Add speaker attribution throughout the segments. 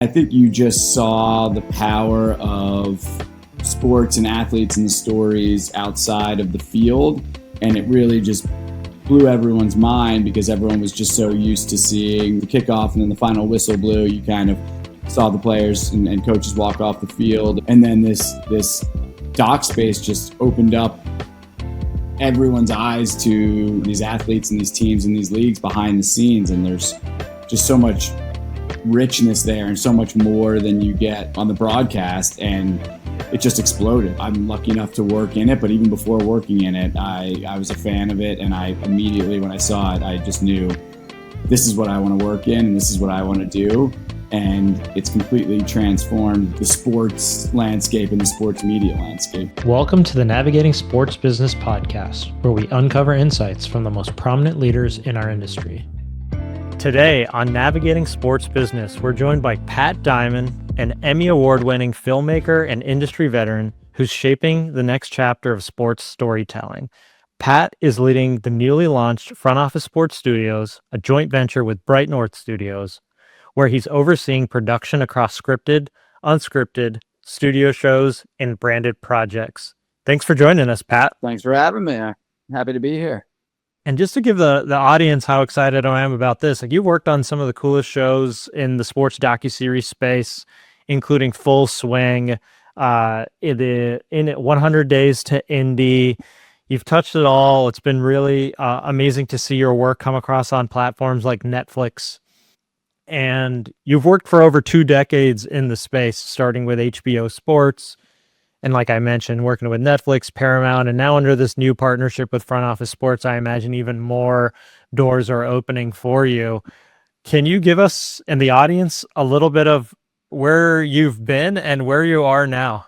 Speaker 1: I think you just saw the power of sports and athletes and the stories outside of the field, and it really just blew everyone's mind because everyone was just so used to seeing the kickoff and then the final whistle blew. You kind of saw the players and coaches walk off the field, and then this doc space just opened up everyone's eyes to these athletes and these teams and these leagues behind the scenes, and there's just so much richness there and so much more than you get on the broadcast, and it just exploded. I'm lucky enough to work in it, but even before working in it, I was a fan of it, and I immediately, when I saw it, I just knew this is what I want to work in and this is what I want to do, and it's completely transformed the sports landscape and the sports media landscape.
Speaker 2: Welcome to the Navigating Sports Business podcast, where we uncover insights from the most prominent leaders in our industry. Today on Navigating Sports Business, we're joined by Pat Dimon, an Emmy Award-winning filmmaker and industry veteran who's shaping the next chapter of sports storytelling. Pat is leading the newly launched Front Office Sports Studios, a joint venture with Bright North Studios, where he's overseeing production across scripted, unscripted, studio shows, and branded projects. Thanks for joining us, Pat.
Speaker 3: Thanks for having me. I'm happy to be here.
Speaker 2: And just to give the audience how excited I am about this, like, you've worked on some of the coolest shows in the sports docuseries space, including Full Swing, in 100 Days to Indy. You've touched it all. It's been really amazing to see your work come across on platforms like Netflix. And you've worked for over 2 decades in the space, starting with HBO Sports, and like I mentioned, working with Netflix, Paramount, and now under this new partnership with Front Office Sports, I imagine even more doors are opening for you. Can you give us and the audience a little bit of where you've been and where you are now?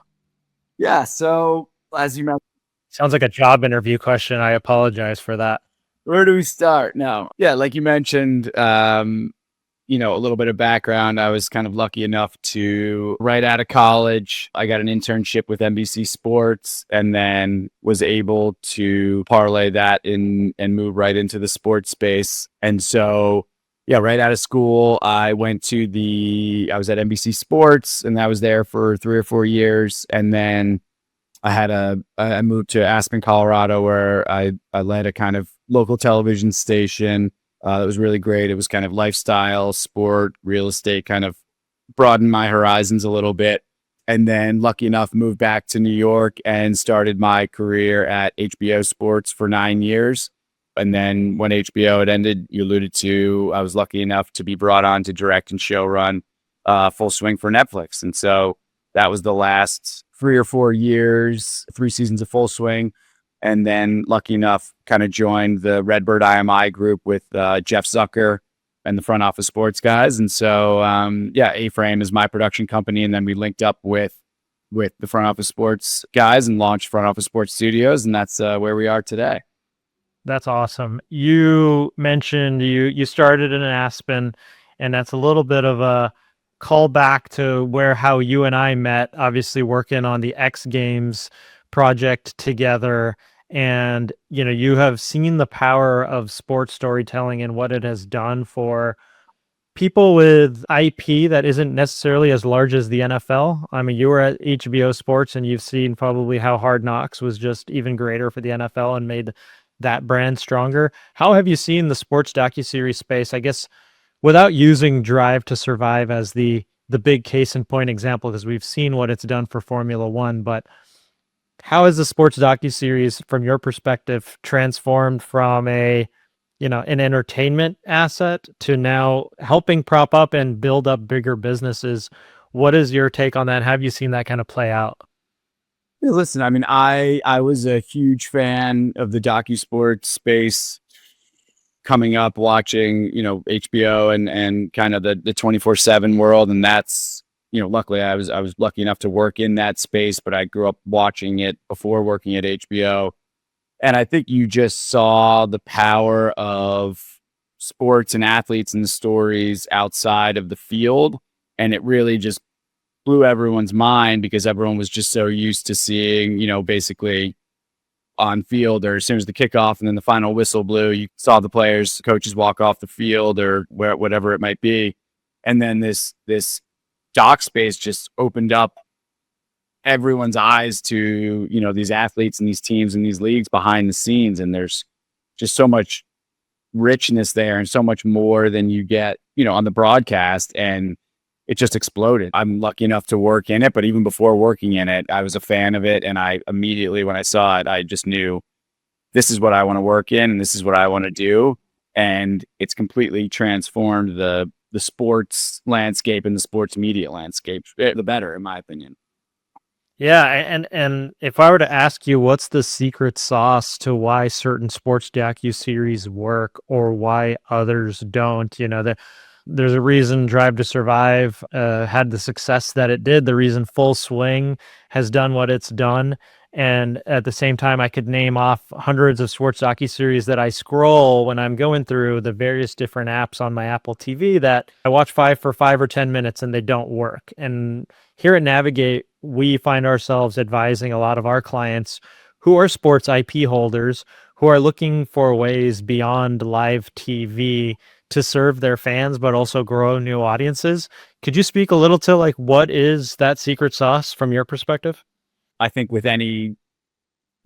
Speaker 3: Yeah, so as you mentioned,
Speaker 2: Sounds like a job interview question. I apologize for that.
Speaker 3: where do we start? No. Yeah, like you mentioned, a little bit of background. I was kind of lucky enough to, right out of college, I got an internship with NBC Sports, and then was able to parlay that in and move right into the sports space. And so, yeah, right out of school, I was at NBC Sports, and I was there for 3 or 4 years. And then I moved to Aspen, Colorado, where I led a kind of local television station. That was really great. It was kind of lifestyle, sport, real estate, kind of broadened my horizons a little bit. And then lucky enough, moved back to New York and started my career at HBO Sports for 9 years. And then when HBO had ended, you alluded to, I was lucky enough to be brought on to direct and showrun Full Swing for Netflix. And so that was the last 3 or 4 years, 3 seasons of Full Swing. And then lucky enough, kind of joined the Redbird IMI group with Jeff Zucker and the Front Office Sports guys. And so, A-Frame is my production company. And then we linked up with the Front Office Sports guys and launched Front Office Sports Studios. And that's where we are today.
Speaker 2: That's awesome. You mentioned you started in Aspen, and that's a little bit of a callback to how you and I met, obviously working on the X Games project together. And, you have seen the power of sports storytelling and what it has done for people with IP that isn't necessarily as large as the NFL. I mean, you were at HBO Sports, and you've seen probably how Hard Knocks was just even greater for the NFL and made that brand stronger. How have you seen the sports docuseries space, I guess, without using Drive to Survive as the big case in point example, because we've seen what it's done for Formula One, but how has the sports docuseries, from your perspective, transformed from an entertainment asset to now helping prop up and build up bigger businesses? What is your take on that? Have you seen that kind of play out?
Speaker 3: Yeah, listen, I mean, I was a huge fan of the docusports space coming up, watching, HBO and kind of the 24/7 world. And that's, luckily I was lucky enough to work in that space, but I grew up watching it before working at HBO. And I think you just saw the power of sports and athletes and the stories outside of the field. And it really just blew everyone's mind because everyone was just so used to seeing, basically on field, or as soon as the kickoff and then the final whistle blew, you saw the coaches walk off the field, or whatever it might be. And then this doc space just opened up everyone's eyes to, these athletes and these teams and these leagues behind the scenes. And there's just so much richness there and so much more than you get, on the broadcast. And it just exploded. I'm lucky enough to work in it, but even before working in it, I was a fan of it. And I immediately, when I saw it, I just knew this is what I want to work in and this is what I want to do. And it's completely transformed the sports landscape and the sports media landscape, the better, in my opinion.
Speaker 2: Yeah, and if I were to ask you what's the secret sauce to why certain sports docuseries work or why others don't, there's a reason Drive to Survive had the success that it did. The reason Full Swing has done what it's done. And at the same time, I could name off hundreds of sports docuseries that I scroll when I'm going through the various different apps on my Apple TV that I watch for 5 or 10 minutes and they don't work. And here at Navigate, we find ourselves advising a lot of our clients who are sports IP holders who are looking for ways beyond live TV to serve their fans, but also grow new audiences. Could you speak a little to what is that secret sauce from your perspective?
Speaker 3: I think with any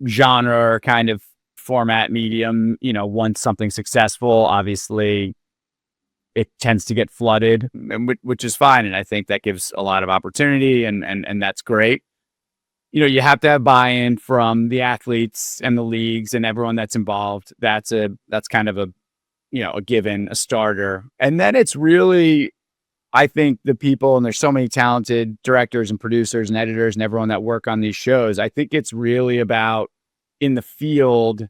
Speaker 3: genre or kind of format medium, once something's successful, obviously it tends to get flooded, which is fine. And I think that gives a lot of opportunity and that's great. You have to have buy-in from the athletes and the leagues and everyone that's involved. That's kind of a given, a starter. And then it's really, I think the people, and there's so many talented directors and producers and editors and everyone that work on these shows. I think it's really about in the field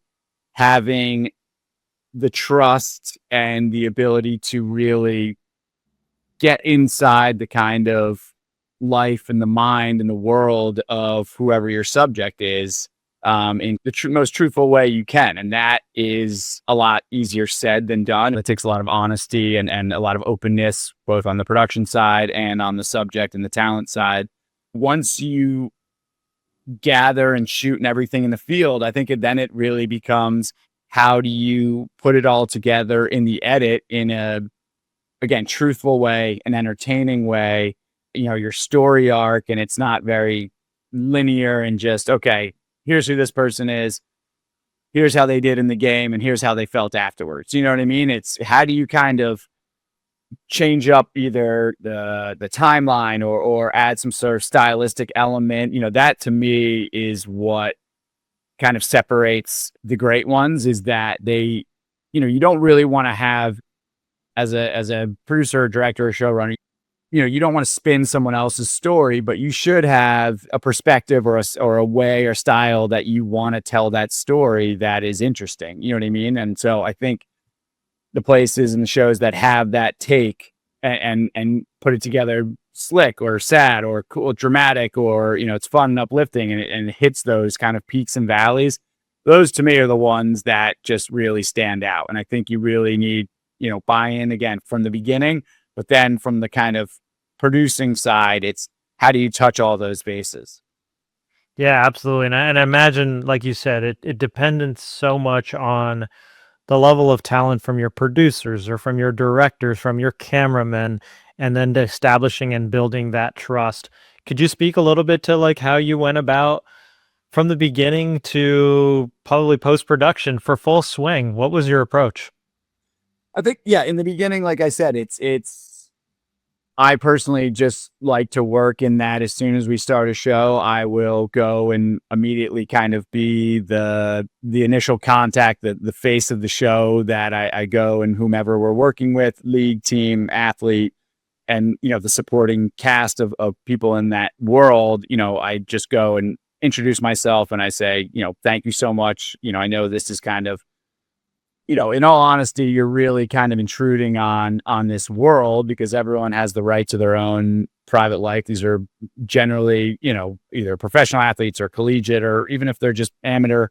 Speaker 3: having the trust and the ability to really get inside the kind of life and the mind and the world of whoever your subject is in the most truthful way you can. And that is a lot easier said than done. It takes a lot of honesty and a lot of openness, both on the production side and on the subject and the talent side. Once you gather and shoot and everything in the field, I think then it really becomes, how do you put it all together in the edit in a, again, truthful way, an entertaining way, your story arc, and it's not very linear and just, okay, here's who this person is, here's how they did in the game, and here's how they felt afterwards. You know what I mean? It's how do you kind of change up either the timeline or add some sort of stylistic element. That to me is what kind of separates the great ones, is that they, you don't really want to have, as a producer or director or showrunner, you don't want to spin someone else's story, but you should have a perspective or a way or style that you want to tell that story that is interesting. You know what I mean? And so I think the places and the shows that have that take and put it together slick or sad or cool, dramatic, or, it's fun and uplifting and it hits those kind of peaks and valleys. Those to me are the ones that just really stand out. And I think you really need, buy-in again from the beginning, but then from the kind of producing side, it's how do you touch all those bases?
Speaker 2: Yeah, absolutely. And I imagine, like you said, it depends so much on the level of talent from your producers or from your directors, from your cameramen, and then to establishing and building that trust. Could you speak a little bit to how you went about from the beginning to probably post-production for Full Swing? What was your approach?
Speaker 3: I think, yeah, in the beginning, like I said, I personally just like to work in that as soon as we start a show, I will go and immediately kind of be the initial contact, the face of the show, that I go and whomever we're working with, league, team, athlete, and, the supporting cast of people in that world, I just go and introduce myself and I say, thank you so much. I know this is kind of, in all honesty, you're really kind of intruding on this world because everyone has the right to their own private life. These are generally, either professional athletes or collegiate, or even if they're just amateur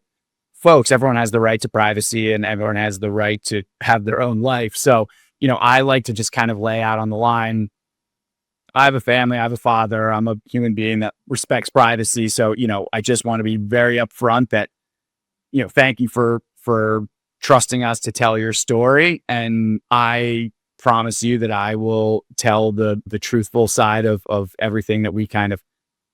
Speaker 3: folks, everyone has the right to privacy and everyone has the right to have their own life. So, I like to just kind of lay out on the line, I have a family, I have a father, I'm a human being that respects privacy. So, I just want to be very upfront that, thank you for trusting us to tell your story. And I promise you that I will tell the truthful side of everything that we kind of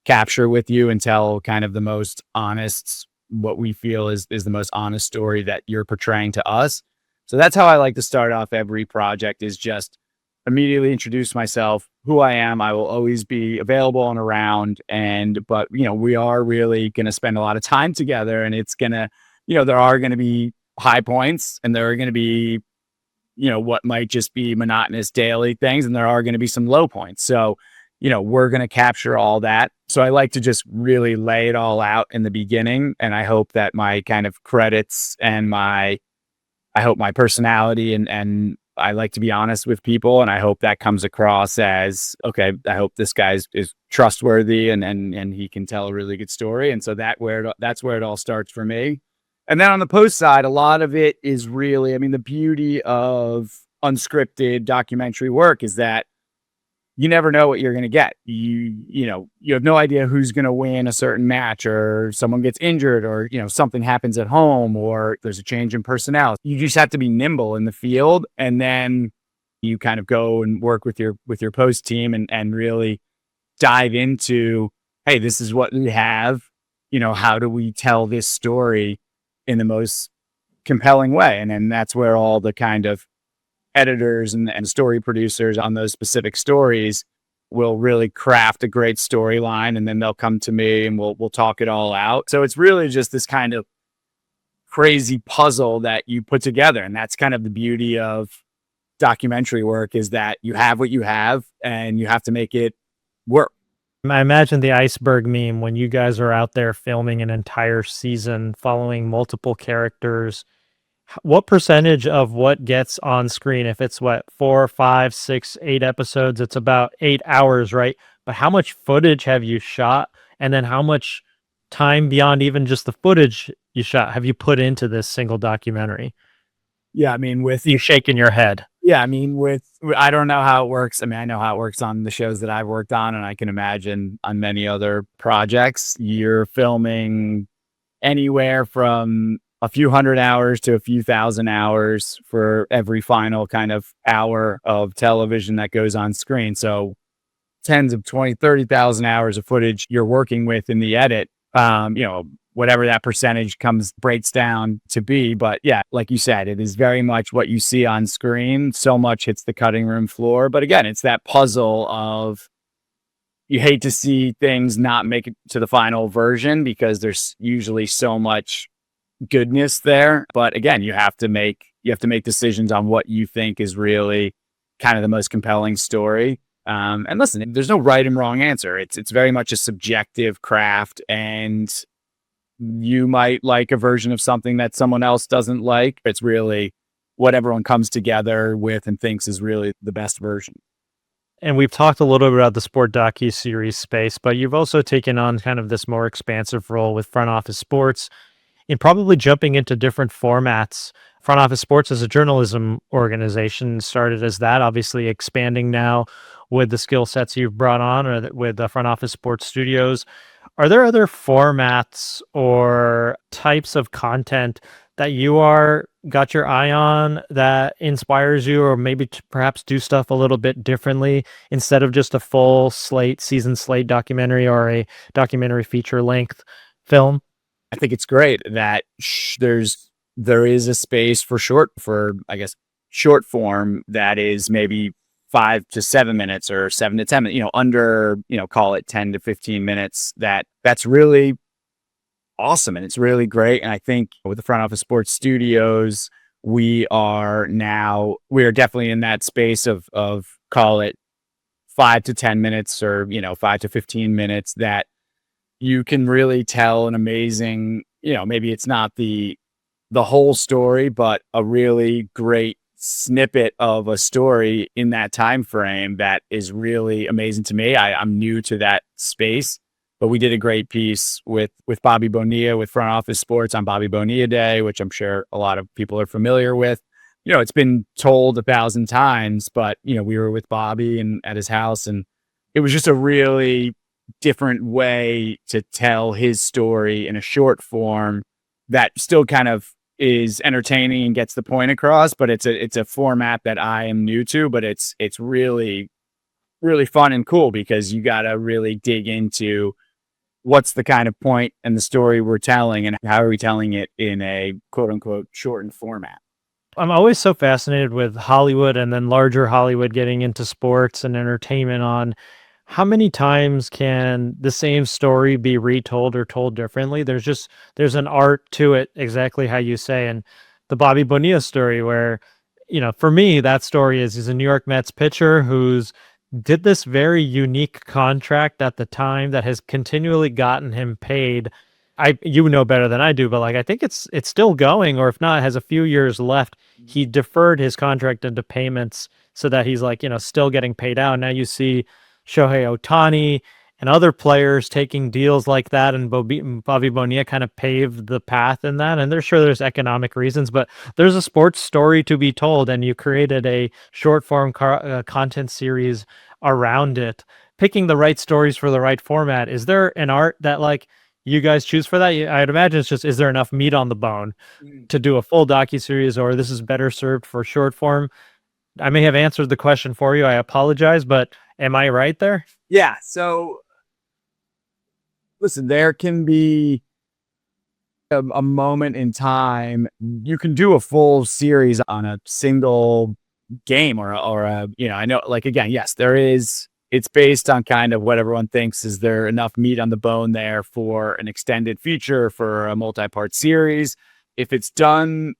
Speaker 3: capture with you, and tell kind of the most honest, what we feel is the most honest story that you're portraying to us. So that's how I like to start off every project, is just immediately introduce myself, who I am. I will always be available and around. But we are really going to spend a lot of time together, and it's going to, there are going to be high points, and there are going to be, what might just be monotonous daily things, and there are going to be some low points. So, we're going to capture all that. So I like to just really lay it all out in the beginning. And I hope that my kind of credits and I hope my personality, and I like to be honest with people. And I hope that comes across as, okay, I hope this guy is trustworthy and he can tell a really good story. And so that's where it all starts for me. And then on the post side, a lot of it is really, the beauty of unscripted documentary work is that you never know what you're going to get. You have no idea who's going to win a certain match, or someone gets injured, or, something happens at home, or there's a change in personnel. You just have to be nimble in the field. And then you kind of go and work with your post team and really dive into, hey, this is what we have. How do we tell this story in the most compelling way? And then that's where all the kind of editors and story producers on those specific stories will really craft a great storyline, and then they'll come to me and we'll talk it all out. So it's really just this kind of crazy puzzle that you put together. And that's kind of the beauty of documentary work, is that you have what you have and you have to make it work.
Speaker 2: I imagine the iceberg meme when you guys are out there filming an entire season, following multiple characters. What percentage of what gets on screen, if it's 4, 5, 6, 8 episodes, it's about 8 hours, right? But how much footage have you shot? And then how much time beyond even just the footage you shot have you put into this single documentary?
Speaker 3: Yeah. With
Speaker 2: you shaking your head.
Speaker 3: Yeah. I don't know how it works. I know how it works on the shows that I've worked on, and I can imagine on many other projects, you're filming anywhere from a few hundred hours to a few thousand hours for every final kind of hour of television that goes on screen. So tens of 20, 30,000 hours of footage you're working with in the edit, whatever that percentage breaks down to be. But yeah, like you said, it is very much what you see on screen. So much hits the cutting room floor. But again, it's that puzzle of, you hate to see things not make it to the final version because there's usually so much goodness there. But again, you have to make decisions on what you think is really kind of the most compelling story. And listen, there's no right and wrong answer. It's very much a subjective craft, and you might like a version of something that someone else doesn't like. It's really what everyone comes together with and thinks is really the best version.
Speaker 2: And we've talked a little bit about the sport docuseries space, but you've also taken on kind of this more expansive role with Front Office Sports, in probably jumping into different formats. Front Office Sports as a journalism organization started as that, obviously expanding now with the skill sets you've brought on, or with the Front Office Sports Studios. Are there other formats or types of content that you got your eye on that inspires you, or maybe to perhaps do stuff a little bit differently instead of just a full season slate documentary or a documentary feature length film?
Speaker 3: I think it's great that there is a space for short form that is maybe 5 to 7 minutes or 7 to 10 minutes, under, call it 10 to 15 minutes. That's really awesome. And it's really great. And I think with the Front Office Sports Studios, we are definitely in that space of call it 5 to 10 minutes or, 5 to 15 minutes that you can really tell an amazing, maybe it's not the whole story, but a really great snippet of a story in that time frame that is really amazing to me. I'm new to that space, but we did a great piece with Bobby Bonilla with Front Office Sports on Bobby Bonilla Day, which I'm sure a lot of people are familiar with. It's been told 1,000 times, but we were with Bobby and at his house, and it was just a really different way to tell his story in a short form that still kind of is entertaining and gets the point across, but it's a format that I am new to, but it's really, really fun and cool because you got to really dig into what's the kind of point and the story we're telling and how are we telling it in a quote unquote shortened format.
Speaker 2: I'm always so fascinated with Hollywood and then larger Hollywood getting into sports and entertainment on how many times can the same story be retold or told differently? There's an art to it, exactly how you say. And the Bobby Bonilla story where, for me, that story is he's a New York Mets pitcher who's did this very unique contract at the time that has continually gotten him paid. You know better than I do, but like I think it's still going, or if not, has a few years left. He deferred his contract into payments so that he's like, still getting paid out. Now you see Shohei Ohtani and other players taking deals like that, and Bobby Bonilla kind of paved the path in that. And there's economic reasons, but there's a sports story to be told, and you created a short form content series around it. Picking the right stories for the right format, is there an art that like you guys choose for that? I'd imagine it's just, is there enough meat on the bone to do a full docuseries, or this is better served for short form? I may have answered the question for you. I apologize, but am I right there?
Speaker 3: Yeah. So listen, there can be a moment in time. You can do a full series on a single game or a, I know, like, again, yes, it's based on kind of what everyone thinks. Is there enough meat on the bone there for an extended feature, for a multi-part series? If it's done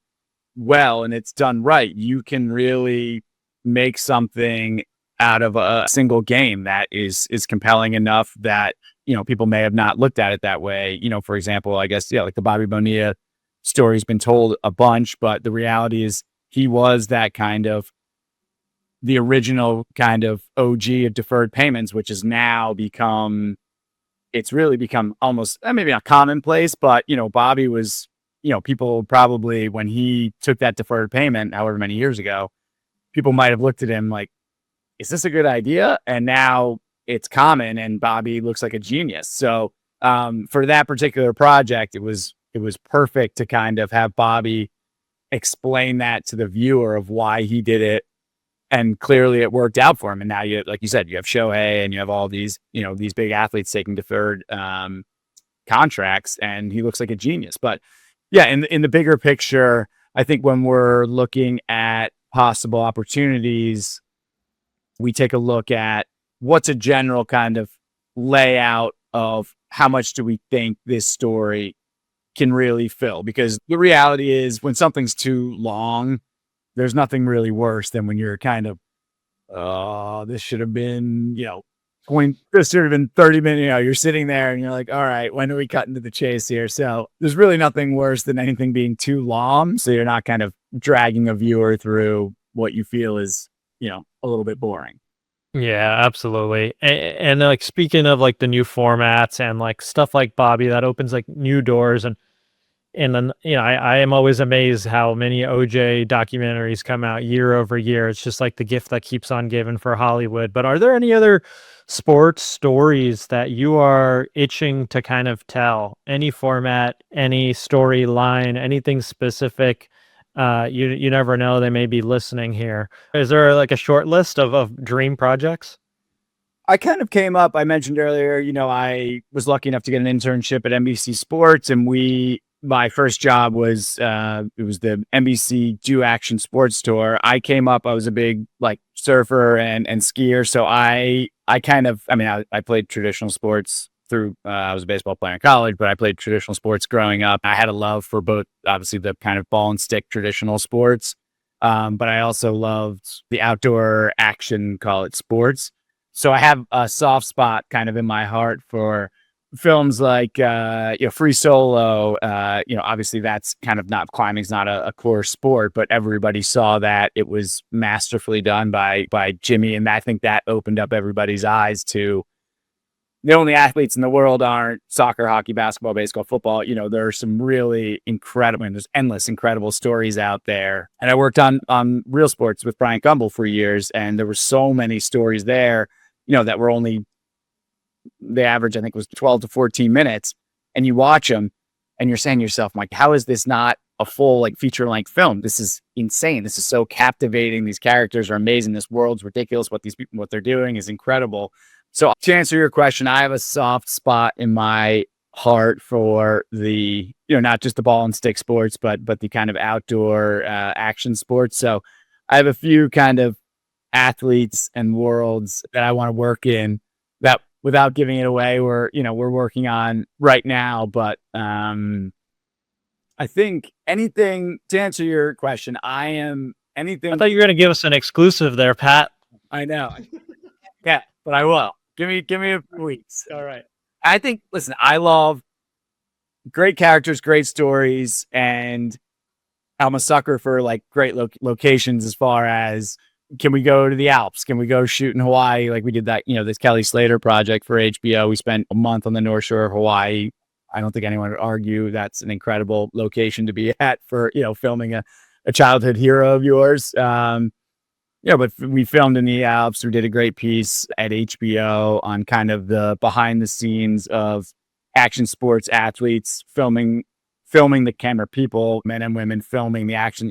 Speaker 3: well and it's done right, you can really make something out of a single game that is compelling enough that, people may have not looked at it that way. For example, I guess, like the Bobby Bonilla story's been told a bunch, but the reality is he was that kind of the original kind of OG of deferred payments, which has now it's really become almost maybe not commonplace, but, Bobby was, people probably, when he took that deferred payment, however many years ago, people might have looked at him like, is this a good idea? And now it's common and Bobby looks like a genius. So for that particular project, it was perfect to kind of have Bobby explain that to the viewer of why he did it. And clearly it worked out for him. And now like you said, you have Shohei and you have all these, these big athletes taking deferred contracts, and he looks like a genius. But yeah, in the bigger picture, I think when we're looking at possible opportunities, we take a look at what's a general kind of layout of how much do we think this story can really fill? Because the reality is when something's too long, there's nothing really worse than when you're kind of, this should have been, this should have been 30 minutes. You're sitting there and you're like, all right, when do we cut into the chase here? So there's really nothing worse than anything being too long. So you're not kind of dragging a viewer through what you feel is, a little bit boring.
Speaker 2: Yeah, absolutely. And like speaking of like the new formats and like stuff like Bobby, that opens like new doors. And then, I am always amazed how many OJ documentaries come out year over year. It's just like the gift that keeps on giving for Hollywood. But are there any other sports stories that you are itching to kind of tell? Any format, any storyline, anything specific? You never know. They may be listening here. Is there like a short list of dream projects?
Speaker 3: I kind of came up, I mentioned earlier, I was lucky enough to get an internship at NBC Sports, and my first job was, it was the NBC Do Action Sports Tour. I came up, I was a big like surfer and skier. So I played traditional sports through, I was a baseball player in college, but I played traditional sports growing up. I had a love for both, obviously the kind of ball and stick traditional sports. But I also loved the outdoor action, call it sports. So I have a soft spot kind of in my heart for films like, Free Solo. Obviously that's kind of not, climbing's not a core sport, but everybody saw that. It was masterfully done by Jimmy. And I think that opened up everybody's eyes to the only athletes in the world aren't soccer, hockey, basketball, baseball, football. There are some really incredible, and there's endless incredible stories out there. And I worked on Real Sports with Brian Gumbel for years, and there were so many stories there, that were only, the average I think was 12 to 14 minutes. And you watch them and you're saying to yourself, like, how is this not a full like feature length film. This is insane. This is so captivating. These characters are amazing. This world's ridiculous. What these people, what they're doing is incredible. So to answer your question, I have a soft spot in my heart for the, not just the ball and stick sports, but the kind of outdoor action sports. So I have a few kind of athletes and worlds that I want to work in that, without giving it away, we're working on right now. But I think anything, to answer your question,
Speaker 2: I thought you were going to give us an exclusive there, Pat.
Speaker 3: I know. Yeah, but I will. Give me a few weeks.
Speaker 2: All right.
Speaker 3: I think, listen, I love great characters, great stories, and I'm a sucker for like great locations as far as, can we go to the Alps? Can we go shoot in Hawaii? Like we did that, this Kelly Slater project for HBO. We spent a month on the North Shore of Hawaii. I don't think anyone would argue that's an incredible location to be at for, filming a childhood hero of yours. But we filmed in the Alps. We did a great piece at HBO on kind of the behind the scenes of action sports athletes, filming the camera people, men and women, filming the action.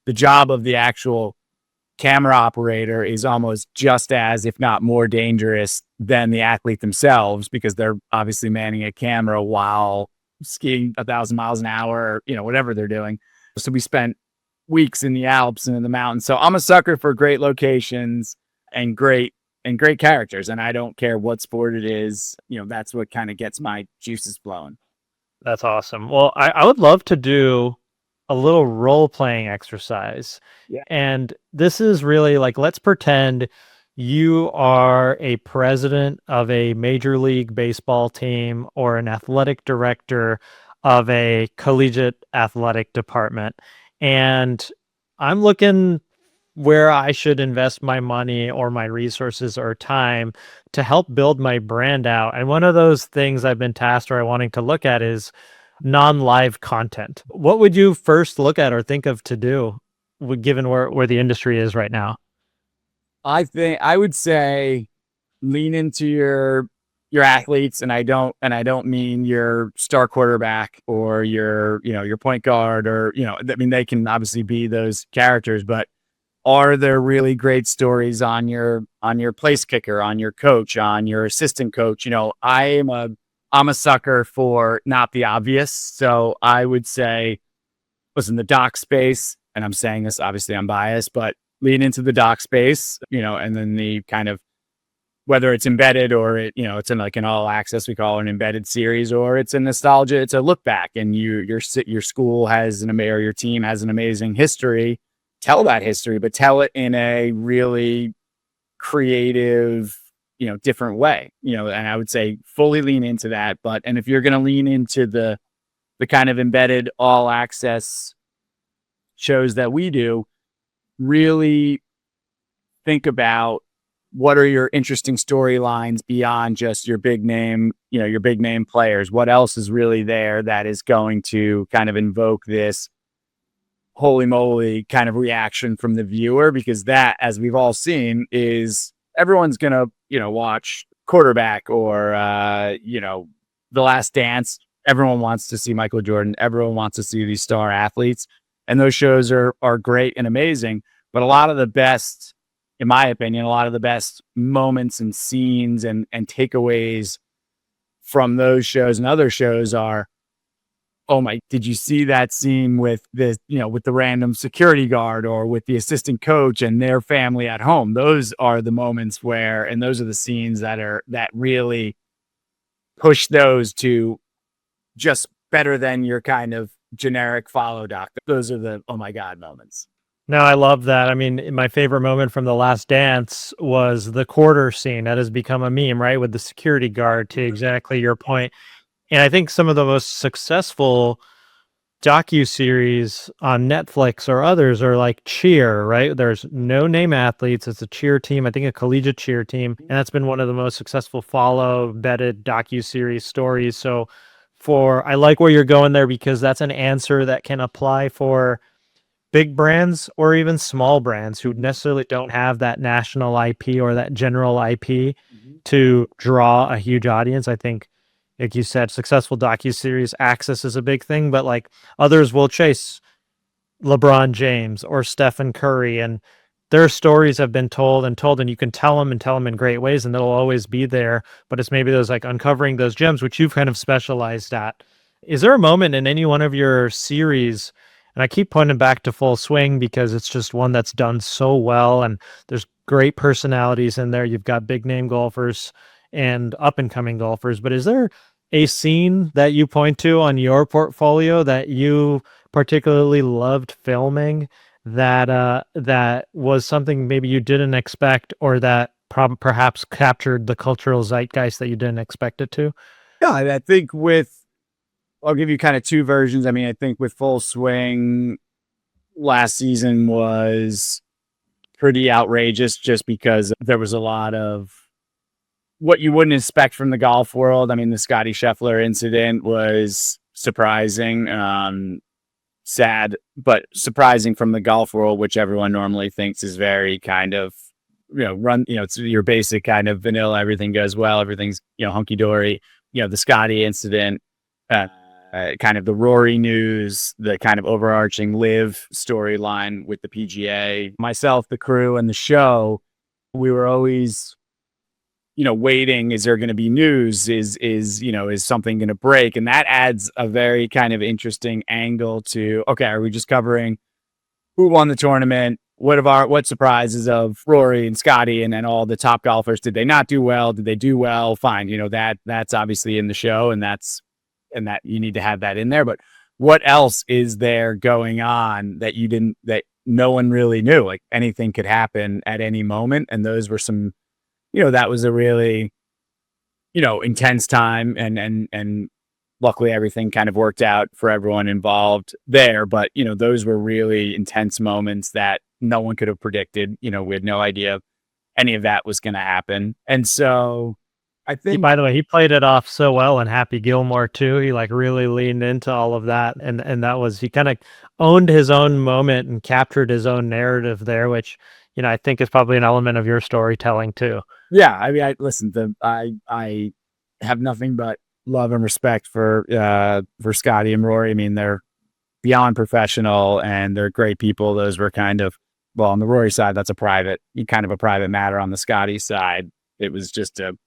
Speaker 3: The job of the actual camera operator is almost just as, if not more dangerous than the athlete themselves, because they're obviously manning a camera while skiing 1,000 miles an hour, or, whatever they're doing. So we spent weeks in the Alps and in the mountains. So I'm a sucker for great locations and great characters. And I don't care what sport it is, that's what kind of gets my juices flowing.
Speaker 2: That's awesome. Well, I would love to do a little role-playing exercise.
Speaker 3: Yeah.
Speaker 2: And this is really like, let's pretend you are a president of a Major League Baseball team or an athletic director of a collegiate athletic department. And I'm looking where I should invest my money or my resources or time to help build my brand out. And one of those things I've been tasked or wanting to look at is non-live content. What would you first look at or think of to do, given where the industry is right now?
Speaker 3: I think I would say lean into your athletes, and I don't mean your star quarterback or your point guard, or I mean, they can obviously be those characters, but are there really great stories on your place kicker, on your coach, on your assistant coach? I'm a sucker for not the obvious. So I would say, listen, the doc space, and I'm saying this, obviously I'm biased, but lean into the doc space, and then the kind of, whether it's embedded or it's in like an all access, we call it an embedded series, or it's a nostalgia, it's a look back, and your school has or your team has an amazing history. Tell that history, but tell it in a really creative, different way, and I would say fully lean into that. And if you're going to lean into the kind of embedded all access shows that we do, really think about what are your interesting storylines beyond just your big name, your big name players. What else is really there that is going to kind of invoke this holy moly kind of reaction from the viewer? Because that, as we've all seen, is everyone's going to, watch quarterback or, The Last Dance. Everyone wants to see Michael Jordan. Everyone wants to see these star athletes. And those shows are great and amazing. But a lot of the best, in my opinion, a lot of the best moments and scenes and takeaways from those shows and other shows are, oh my, did you see that scene with with the random security guard or with the assistant coach and their family at home? Those are the moments where, and those are the scenes that really push those to just better than your kind of generic follow doc. Those are the, oh my God, moments.
Speaker 2: No, I love that. I mean, my favorite moment from The Last Dance was the quarter scene that has become a meme, right? With the security guard, to exactly your point. And I think some of the most successful docuseries on Netflix or others are like Cheer, right? There's no name athletes. It's a cheer team, I think a collegiate cheer team. And that's been one of the most successful vetted docuseries stories. So I like where you're going there, because that's an answer that can apply for big brands or even small brands who necessarily don't have that national IP or that general IP to draw a huge audience. I think, like you said, successful docuseries access is a big thing, but like others will chase LeBron James or Stephen Curry, and their stories have been told, and you can tell them in great ways, and they'll always be there. But it's maybe those like uncovering those gems, which you've kind of specialized at. Is there a moment in any one of your series? And I keep pointing back to Full Swing because it's just one that's done so well, and there's great personalities in there. You've got big name golfers and up and coming golfers. But is there a scene that you point to on your portfolio that you particularly loved filming, that was something maybe you didn't expect, or that perhaps captured the cultural zeitgeist that you didn't expect it to?
Speaker 3: Yeah, I think I'll give you kind of two versions. I mean, I think with Full Swing, last season was pretty outrageous just because there was a lot of what you wouldn't expect from the golf world. I mean, the Scotty Scheffler incident was surprising, sad, but surprising from the golf world, which everyone normally thinks is very kind of, it's your basic kind of vanilla. Everything goes well. Everything's, hunky dory. The Scotty incident, kind of the Rory news, the kind of overarching live storyline with the PGA, myself, the crew, and the show. We were always, waiting. Is there going to be news? Is something going to break? And that adds a very kind of interesting angle to, okay, are we just covering who won the tournament? What surprises of Rory and Scotty and then all the top golfers? Did they not do well? Did they do well? Fine. That's obviously in the show, and that you need to have that in there. But what else is there going on that that no one really knew? Like, anything could happen at any moment. And those were some, that was a really, intense time, and luckily everything kind of worked out for everyone involved there. But, those were really intense moments that no one could have predicted. We had no idea any of that was going to happen. And so I think,
Speaker 2: by the way, he played it off so well in Happy Gilmore too. He like really leaned into all of that, and that was, he kind of owned his own moment and captured his own narrative there, which, I think is probably an element of your storytelling too.
Speaker 3: Yeah, I mean, I have nothing but love and respect for Scotty and Rory. I mean, they're beyond professional and they're great people. Those were kind of, well, on the Rory side, that's a private matter. On the Scotty side, it was just a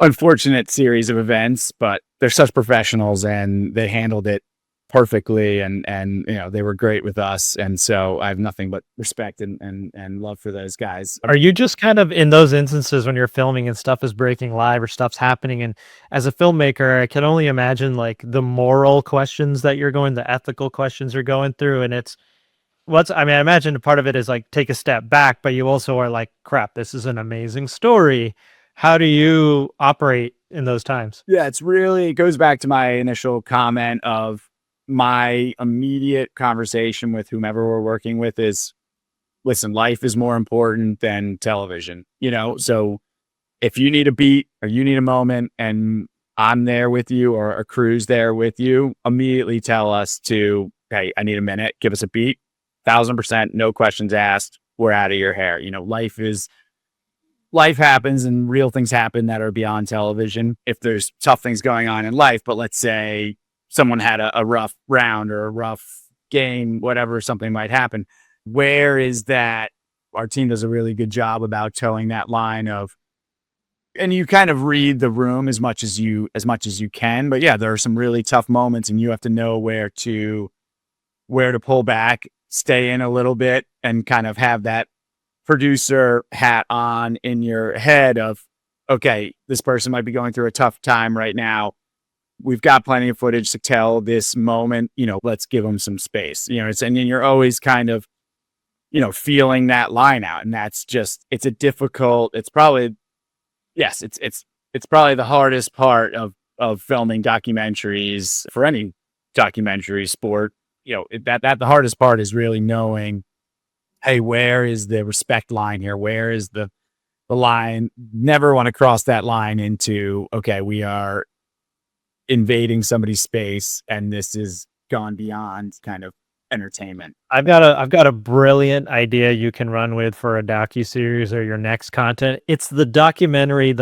Speaker 3: unfortunate series of events, but they're such professionals and they handled it perfectly, and they were great with us, and so I have nothing but respect and love for those guys.
Speaker 2: Are you just kind of in those instances when you're filming and stuff is breaking live or stuff's happening, and as a filmmaker I can only imagine like the moral questions that you're going, the ethical questions you're going through, and I imagine part of it is like take a step back, but you also are like, crap, this is an amazing story. How do you operate in those times?
Speaker 3: Yeah, it goes back to my initial comment of my immediate conversation with whomever we're working with is, listen, life is more important than television, so if you need a beat or you need a moment and I'm there with you or a crew's there with you, immediately tell us hey, I need a minute, give us a beat, 1,000%, no questions asked, we're out of your hair. Life happens and real things happen that are beyond television. If there's tough things going on in life, but let's say someone had a rough round or a rough game, whatever, something might happen. Where is that? Our team does a really good job about towing that line of, and you kind of read the room as much as you can. But yeah, there are some really tough moments and you have to know where to pull back, stay in a little bit, and kind of have that producer hat on in your head of, okay, this person might be going through a tough time right now. We've got plenty of footage to tell this moment, let's give them some space, and then you're always kind of, feeling that line out. And that's just, it's probably the hardest part of filming documentaries for any documentary sport. The hardest part is really knowing, hey, where is the respect line here? Where is the line? Never want to cross that line into, okay, we are invading somebody's space and this is gone beyond kind of entertainment.
Speaker 2: I've got a brilliant idea you can run with for a docuseries or your next content. It's the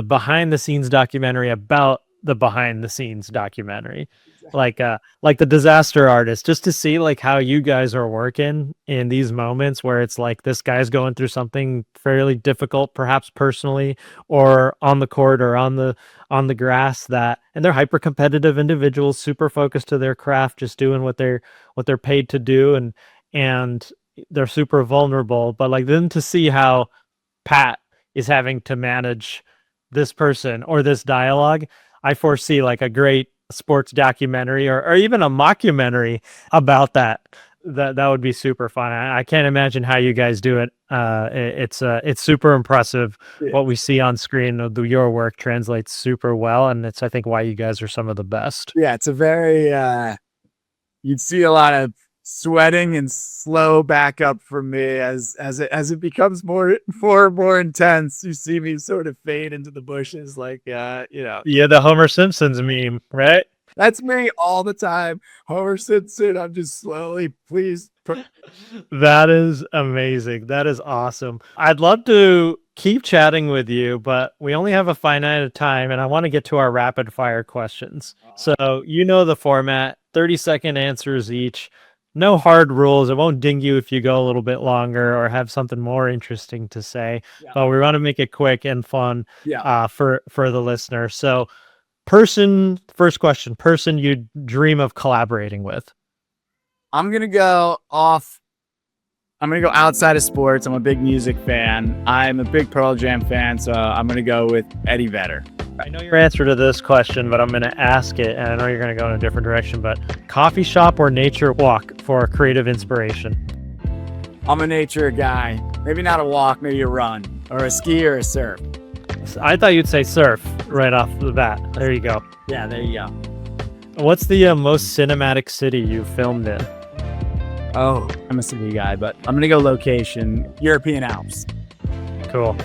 Speaker 2: behind the scenes documentary about the behind the scenes documentary, like the disaster artist, just to see like how you guys are working in these moments where it's like this guy's going through something fairly difficult, perhaps personally or on the court or on the grass, and they're hyper competitive individuals, super focused to their craft, just doing what they're paid to do, and they're super vulnerable. But like then to see how Pat is having to manage this person or this dialogue, I foresee like a great sports documentary or even a mockumentary about that. That would be super fun. I can't imagine how you guys do it. It's super impressive.
Speaker 3: Yeah.
Speaker 2: What we see on screen of your work translates super well, and it's I think why you guys are some of the best.
Speaker 3: Yeah, it's a very you'd see a lot of sweating and slow back up from me as it becomes more intense. You see me sort of fade into the bushes, like
Speaker 2: Yeah, the Homer Simpson's meme, right?
Speaker 3: That's me all the time. Homer Simpson, I'm just slowly, please.
Speaker 2: That is amazing. That is awesome. I'd love to keep chatting with you, but we only have a finite time, and I want to get to our rapid fire questions. So you know the format, 30-second answers each. No hard rules. It won't ding you if you go a little bit longer or have something more interesting to say, but we want to make it quick and fun for the listener. So first question, person you dream of collaborating with.
Speaker 3: I'm going to go outside of sports. I'm a big music fan. I'm a big Pearl Jam fan, so I'm going to go with Eddie Vedder.
Speaker 2: I know your answer to this question, but I'm going to ask it, and I know you're going to go in a different direction, but coffee shop or nature walk for creative inspiration?
Speaker 3: I'm a nature guy. Maybe not a walk, maybe a run, or a ski or a surf.
Speaker 2: I thought you'd say surf right off the bat. There you go.
Speaker 3: Yeah, there you go.
Speaker 2: What's the most cinematic city you filmed in?
Speaker 3: Oh, I'm a city guy, but I'm going to go location, European Alps.
Speaker 2: Cool.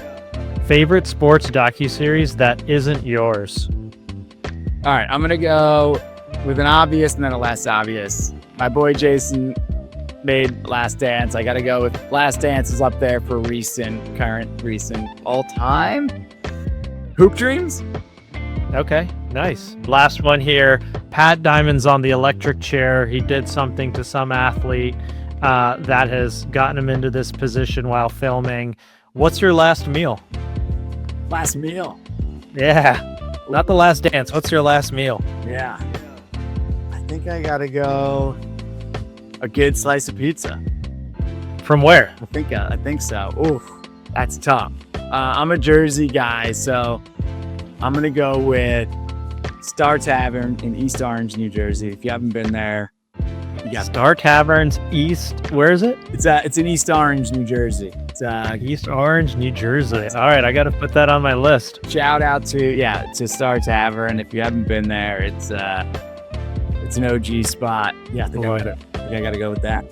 Speaker 2: Favorite sports docuseries that isn't yours?
Speaker 3: All right, I'm going to go with an obvious and then a less obvious. My boy Jason made Last Dance. I got to go with Last Dance is up there for current, all time. Hoop Dreams?
Speaker 2: Okay, nice. Last one here. Pat Dimon's on the electric chair. He did something to some athlete that has gotten him into this position while filming. What's your last meal?
Speaker 3: Last meal?
Speaker 2: Yeah, not the last dance. What's your last meal?
Speaker 3: Yeah. I think I got to go a good slice of pizza.
Speaker 2: From where?
Speaker 3: I think so. Oof, that's tough. I'm a Jersey guy, so I'm going to go with Star Tavern in East Orange, New Jersey. If you haven't been there, you got
Speaker 2: Star Tavern's East. Where is it?
Speaker 3: It's in East Orange, New Jersey. It's
Speaker 2: East Orange, New Jersey. All right, I got to put that on my list.
Speaker 3: Shout out to Star Tavern. If you haven't been there, it's an OG spot. Yeah, I think I got to go with that.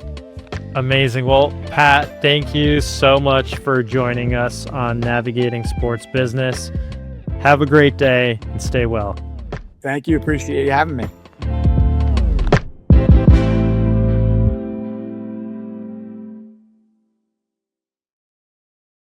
Speaker 2: Amazing. Well, Pat, thank you so much for joining us on Navigating Sports Business. Have a great day and stay well.
Speaker 3: Thank you. Appreciate you having me.